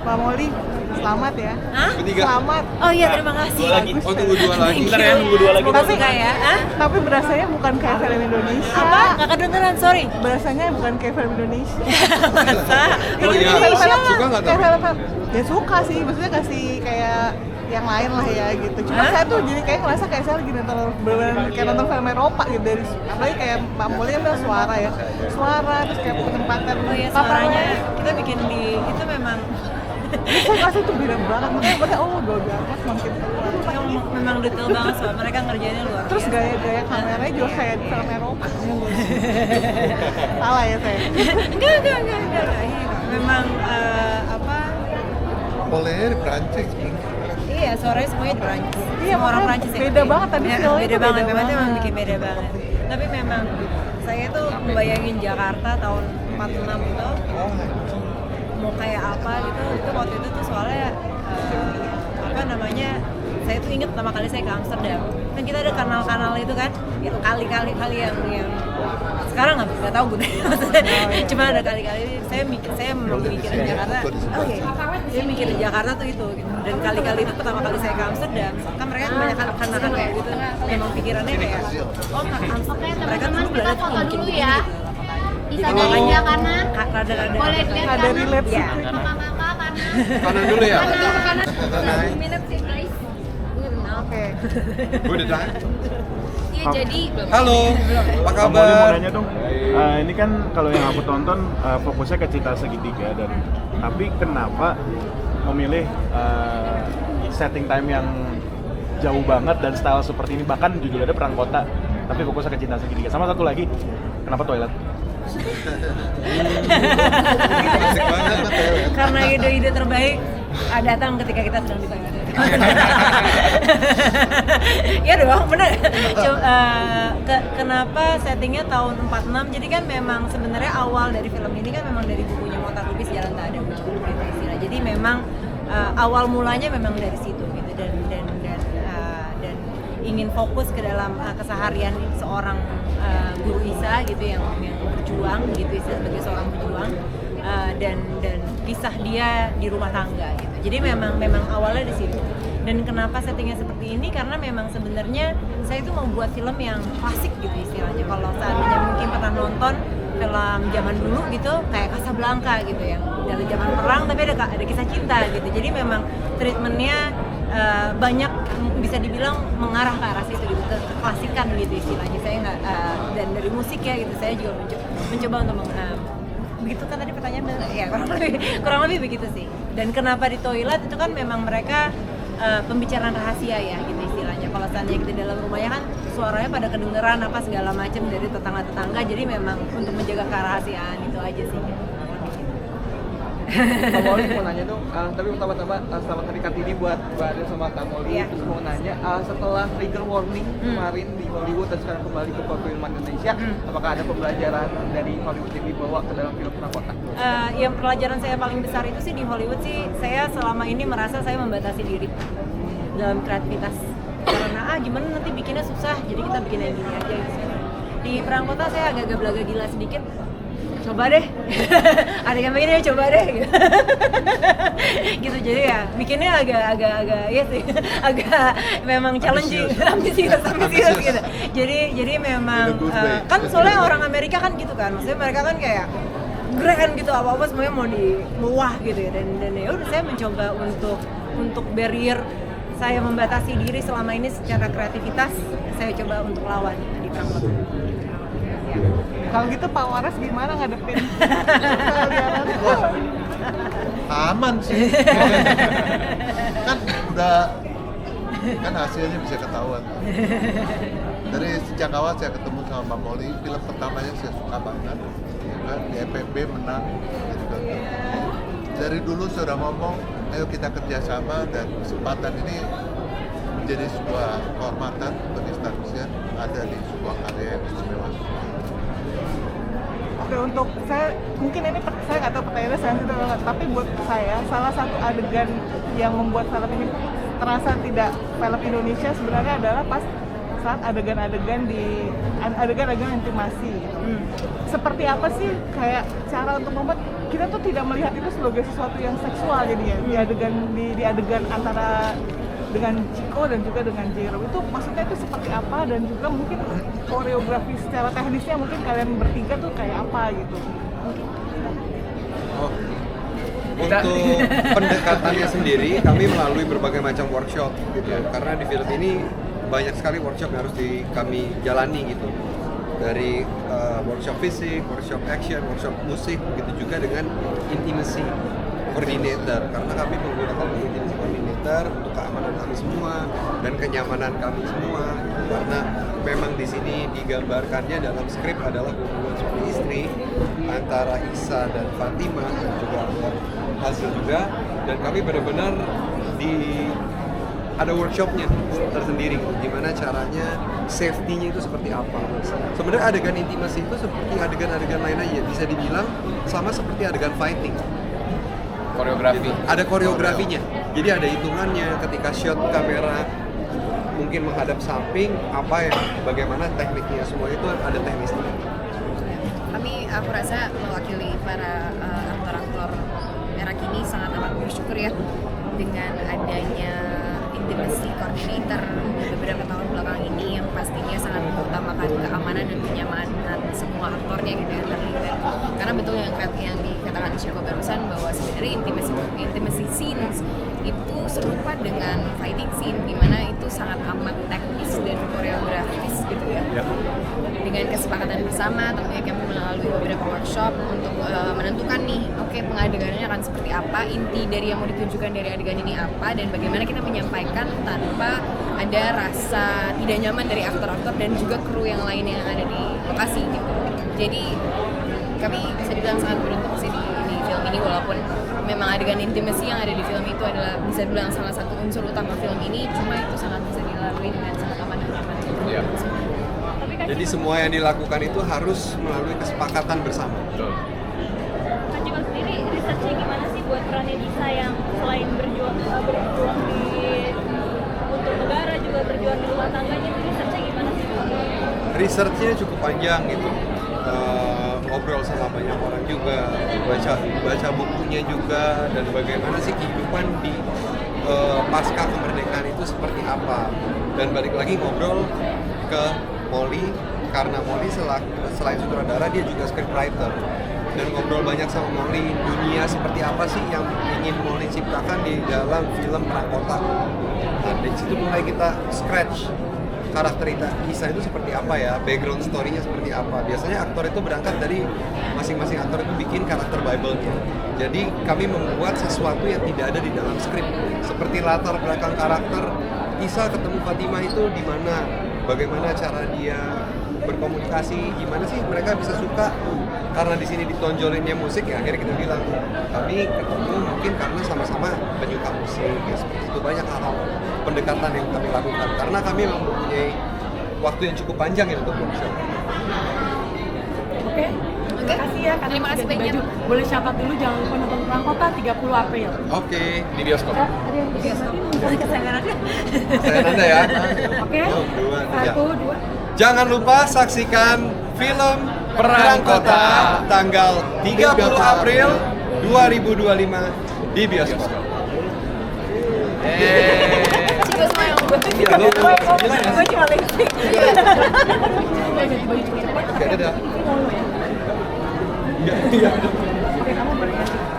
Pak Moli, selamat ya. Hah? Selamat. Oh iya, terima kasih. Oh, tunggu 2 lagi. Bentar ya, nunggu 2 lagi. Semoga suka ya. Hah? Tapi berasanya bukan kayak film Indonesia. Apa? Nggak kedengeran, sorry. Berasanya bukan kayak film Indonesia. Masa? Oh iya, suka nggak Kayak tapi? film-film. Ya suka sih, maksudnya kasih kayak yang lain lah ya gitu. Cuma Hah? saya tuh jadi kayak ngerasa kayak saya lagi nonton bener-bener kayak nonton film Eropa gitu dari apalagi kayak Mbak Moli kan bilang suara ya. Suara terus kayak penempatan Oh iya, paparan. suaranya kita bikin di itu memang Saya rasa itu beda banget. Makanya pada Dolby Atmos makin keluar. memang detail banget soal mereka ngerjainnya luar biasa. Terus gaya-gaya kameranya juga kayak di film Eropa. Salah ya saya. enggak. Iya, memang apa? Boleh di Prancis. Iya, suaranya semuanya di Perancis. Iya, Semua orang makanya Perancis ya. beda banget tadi Ya, feel-nya beda tuh banget. beda Memang itu banget. memang bikin beda banget. Tapi memang saya tuh membayangin Jakarta tahun 46 itu mau kayak apa gitu. Itu waktu itu tuh soalnya apa namanya? Saya tuh inget pertama kali saya ke Amsterdam. Kan kita ada kanal-kanal itu kan, yang kali-kali yang sekarang nggak tahu gue. Cuma ada kali-kali saya memang mikirin Jakarta. Oke, saya mikirin Jakarta tuh itu. Gitu. Dan kali-kali itu pertama kali saya ke Amsterdam, kan mereka kebanyakan anak-anak kayak gitu. Memang pikirannya kayak, oh mereka tuh berada tuh mungkin begini ya. gitu. Bisa Jadi dari dia kanan. Rada-rada. Boleh dilihat Ada kanan. relate Ya. Kakak-kakak kanan. Kanan dulu ya. Kanan. Kanan. Minum sih, guys. Oke. Gue udah tanya. Iya, jadi Halo, apa Bang Moli mau kabar? nanya dong, ini kan kalau yang aku tonton fokusnya ke Cinta Segitiga tapi kenapa memilih setting time yang jauh banget dan style seperti ini, bahkan judulnya ada Perang Kota tapi fokusnya ke Cinta Segitiga, sama satu lagi kenapa toilet? Asik banget Mas Teo ya. Karena ide-ide terbaik datang ketika kita sedang di toilet. Iya dong, bener. Kenapa settingnya tahun 46? Jadi kan memang sebenarnya awal dari film ini kan memang dari bukunya Motar Lubis Jalan Tak Ada Ujung gitu istilah. Jadi memang awal mulanya memang dari situ gitu dan ingin fokus ke dalam keseharian seorang guru Isa gitu yang berjuang gitu Isa sebagai seorang pejuang. Dan kisah dia di rumah tangga gitu. Jadi memang awalnya di situ. Dan kenapa settingnya seperti ini? Karena memang sebenarnya saya itu mau buat film yang klasik gitu istilahnya. Kalau seandainya mungkin pernah nonton film zaman dulu gitu, kayak Casablanca gitu yang dari zaman perang tapi ada kisah cinta gitu. Jadi memang treatmentnya banyak bisa dibilang mengarah ke arah situ gitu, ke klasikan gitu istilahnya. Saya nggak dan dari musik ya gitu, saya juga mencoba untuk begitu kan tadi pertanyaan ya kurang lebih begitu sih. Dan kenapa di toilet itu kan memang mereka pembicaraan rahasia ya gitu istilahnya. Kalau seandainya kita di dalam rumahnya kan suaranya pada kedengeran apa segala macam dari tetangga-tetangga, jadi memang untuk menjaga kerahasiaan itu aja sih. Kak Moli mau nanya dong, tapi pertama-tama selamat hari Kartini buat Mbak Adel sama Kak Moli. Iya. Terus mau nanya, setelah trigger warning kemarin di Hollywood dan sekarang kembali ke perfilman Indonesia, apakah ada pembelajaran dari Hollywood yang dibawa ke dalam film Perang Kota? Yang pelajaran saya paling besar itu sih di Hollywood sih, saya selama ini merasa saya membatasi diri dalam kreativitas. Karena gimana nanti bikinnya susah, jadi kita bikin yang gini aja gitu. Di Perang Kota saya agak gablaga gila sedikit. Coba deh, ada yang begini coba deh gitu. Jadi ya bikinnya agak ya sih, agak memang challenging, ambisius gitu. Jadi memang kan soalnya orang Amerika kan gitu kan, maksudnya mereka kan kayak grand gitu, apa semuanya mau wah gitu ya. Dan ya udah saya mencoba untuk barrier saya membatasi diri selama ini secara kreativitas, saya coba untuk lawan di Perang Kota. Ya. Kalau gitu Pak Waras gimana ngadepin Aman sih. kan hasilnya bisa ketahuan. Dari sejak awal saya ketemu sama Mbak Moli, film pertamanya saya suka banget. Ya kan, di EPB menang. Gitu. Dari dulu saya udah ngomong, ayo kita kerjasama dan kesempatan ini menjadi sebuah kehormatan bagi Star Vision ada di sebuah karya yang istimewa. Oke, untuk saya mungkin ini saya nggak tahu pertanyaannya sensitif atau nggak, tapi buat saya salah satu adegan yang membuat film ini terasa tidak film Indonesia sebenarnya adalah pas saat adegan-adegan intimasi gitu. Seperti apa sih kayak cara untuk membuat kita tuh tidak melihat itu sebagai sesuatu yang seksual jadinya di adegan antara dengan Chico dan juga dengan Jero itu maksudnya itu seperti apa dan juga mungkin koreografi secara teknisnya mungkin kalian bertiga tuh kayak apa gitu. Oh. Untuk pendekatannya sendiri kami melalui berbagai macam workshop gitu ya. Karena di film ini banyak sekali workshop yang harus kami jalani gitu. Dari workshop fisik, workshop action, workshop musik, begitu juga dengan intimacy coordinator. Karena kami menggunakan intimacy coordinator untuk keamanan kami semua dan kenyamanan kami semua. Gitu. Karena memang di sini digambarkannya dalam skrip adalah hubungan suami istri antara Isa dan Fatima dan juga hasil juga. Dan kami benar-benar ada workshopnya tersendiri, gimana caranya safety-nya itu seperti apa. Sebenarnya adegan intimasi itu seperti adegan-adegan lain aja, bisa dibilang sama seperti adegan fighting. Koreografi. Ada koreografinya, jadi ada hitungannya ketika shot kamera mungkin menghadap samping, bagaimana tekniknya, semua itu ada teknisnya. Aku rasa mewakili para aktor-aktor era kini sangat amat bersyukur ya dengan adanya intimacy coordinator beberapa tahun belakang ini yang pastinya sangat mengutamakan keamanan dan kenyamanan semua aktornya gitu yang terlibat. Karena betul yang dikatakan Chico barusan bahwa sebenarnya intimacy scenes itu serupa dengan fighting scene di mana itu sangat amat teknis dan koreografis gitu ya. Dengan kesepakatan bersama tentunya kami melalui beberapa workshop untuk menentukan nih, oke, pengadegannya akan seperti apa, inti dari yang mau ditunjukkan dari adegan ini apa, dan bagaimana kita menyampaikan tanpa ada rasa tidak nyaman dari aktor-aktor dan juga kru yang lain yang ada di lokasi gitu. Jadi kami bisa dibilang sangat beruntung sih di film ini, walaupun memang adegan intimasi yang ada di film itu adalah bisa dibilang salah satu unsur utama film ini, cuma itu sangat bisa dilalui dengan sangat aman dan nyaman. Ya. Jadi semua yang dilakukan itu harus melalui kesepakatan bersama. Kak Chico sendiri researchnya gimana sih buat perannya Disa yang selain berjuang untuk negara juga berjuang di rumah tangganya, itu researchnya gimana sih? Researchnya cukup panjang gitu. Ngobrol sama banyak orang juga, baca bukunya juga, dan bagaimana sih kehidupan di pasca kemerdekaan itu seperti apa. Dan balik lagi ngobrol ke Molly, karena Molly selain sutradara dia juga scriptwriter, dan ngobrol banyak sama Molly, dunia seperti apa sih yang ingin Molly ciptakan di dalam film Perang Kota. Nah, dari situ mulai kita scratch karakter Isa itu seperti apa ya, background story-nya seperti apa. Biasanya aktor itu berangkat dari masing-masing aktor itu bikin karakter Bible-nya. Jadi kami membuat sesuatu yang tidak ada di dalam skrip, seperti latar belakang karakter Isa ketemu Fatima itu di mana, bagaimana cara dia berkomunikasi, gimana sih mereka bisa suka. Karena di sini ditonjolinnya musik, ya akhirnya kita bilang kami ketemu mungkin karena sama-sama penyuka musik, ya seperti itu. Banyak hal-hal pendekatan yang kami lakukan karena kami mempunyai waktu yang cukup panjang ya untuk workshop. Oke. Kasih ya, Terima kasih banyak. Boleh syarat dulu, jangan lupa nonton Perang Kota 30 April. Oke, Di bioskop. Ada yang di bioskop ini kesayangan Anda. saya Nanda ya. Oke. 1, 2, 3. 1, 2. Jangan lupa saksikan film Perang Kota tanggal 30 April 2025 di bioskop. Chico semua yang gue Gue cuma lipstick. Oke, dadah.